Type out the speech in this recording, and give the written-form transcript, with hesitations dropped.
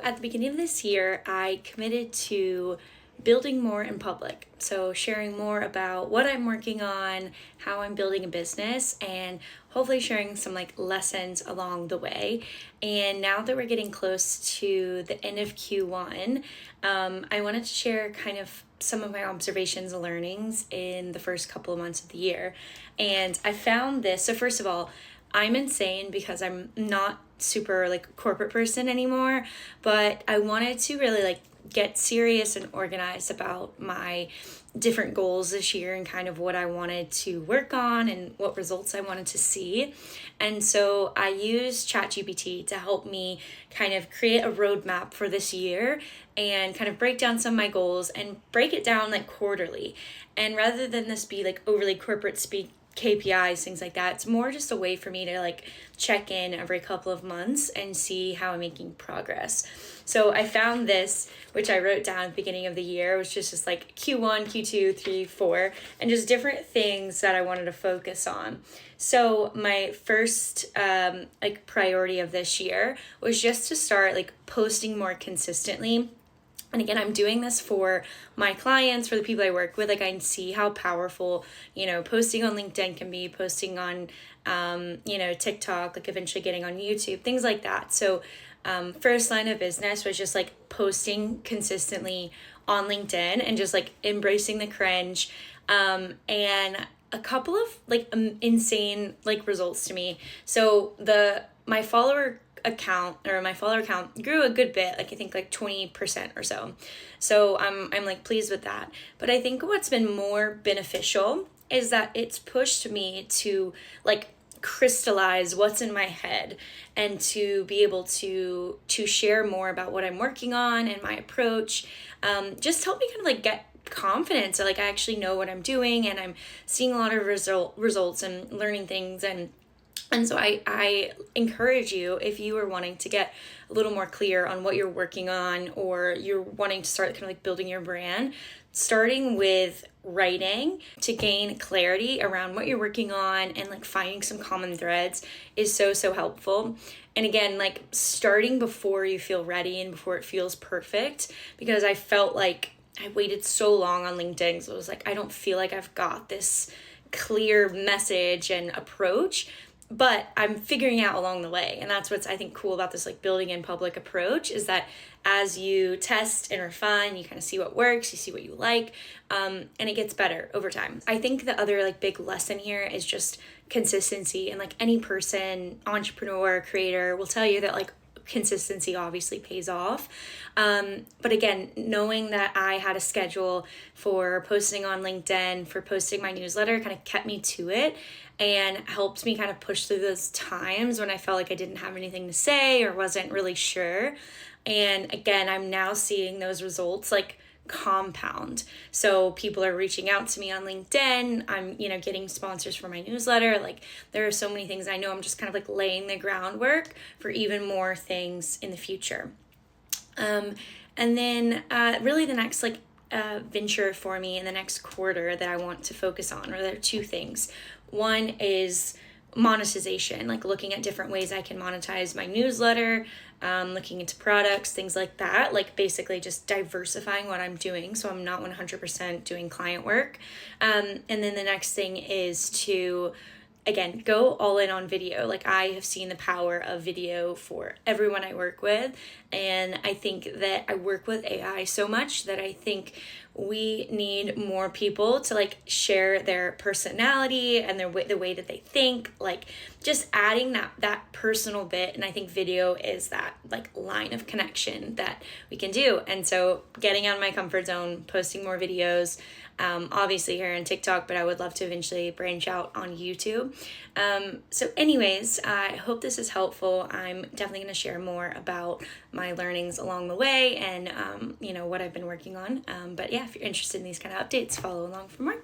at the beginning of this year, I committed to building more in public. So sharing more about what I'm working on, how I'm building a business, and hopefully sharing some lessons along the way. And now that we're getting close to the end of Q1, I wanted to share kind of some of my observations and learnings in the first couple of months of the year. And I found this. So first of all, I'm insane because I'm not super corporate person anymore, but I wanted to really get serious and organized about my different goals this year and kind of what I wanted to work on and what results I wanted to see. And so I used ChatGPT to help me kind of create a roadmap for this year and kind of break down some of my goals and break it down quarterly. And rather than this be overly corporate speak, KPIs, things like that, it's more just a way for me to check in every couple of months and see how I'm making progress. So I found this, which I wrote down at the beginning of the year, which is just Q1, Q2, 3, 4, and just different things that I wanted to focus on. So my first priority of this year was just to start posting more consistently. And again, I'm doing this for my clients, for the people I work with. I see how powerful, posting on LinkedIn can be, posting on, TikTok, eventually getting on YouTube, things like that. So first line of business was just posting consistently on LinkedIn and just embracing the cringe. And a couple of insane results to me. So my follower account grew a good bit, I think 20% or so. So I'm pleased with that. But I think what's been more beneficial is that it's pushed me to crystallize what's in my head and to be able to share more about what I'm working on and my approach. Just help me kind of get confidence. So I actually know what I'm doing and I'm seeing a lot of results and learning things. And so I encourage you, if you are wanting to get a little more clear on what you're working on, or you're wanting to start kind of building your brand, starting with writing to gain clarity around what you're working on and finding some common threads is so helpful. And again, starting before you feel ready and before it feels perfect, because I felt I waited so long on LinkedIn. So it was I don't feel like I've got this clear message and approach, but I'm figuring out along the way. And that's what's, I think, cool about this building in public approach, is that as you test and refine, you kind of see what works, you see what you like, and it gets better over time. I think the other big lesson here is just consistency. And any person, entrepreneur, creator will tell you that consistency obviously pays off. But again, knowing that I had a schedule for posting on LinkedIn, for posting my newsletter, kind of kept me to it and helped me kind of push through those times when I felt I didn't have anything to say or wasn't really sure. And again, I'm now seeing those results compound. So people are reaching out to me on LinkedIn. I'm, getting sponsors for my newsletter. There are so many things. I know I'm just kind of laying the groundwork for even more things in the future. And then really the next venture for me in the next quarter that I want to focus on, or there are two things. One is monetization, looking at different ways I can monetize my newsletter, looking into products, things like that, basically just diversifying what I'm doing so I'm not 100% doing client work. And then the next thing is to, again, go all in on video. I have seen the power of video for everyone I work with. And I think that I work with AI so much that I think we need more people to share their personality and the way that they think, just adding that personal bit. And I think video is that line of connection that we can do. And so getting out of my comfort zone, posting more videos, obviously here on TikTok, but I would love to eventually branch out on YouTube. So anyways, I hope this is helpful. I'm definitely going to share more about my learnings along the way and, what I've been working on. But yeah, if you're interested in these kind of updates, follow along for more.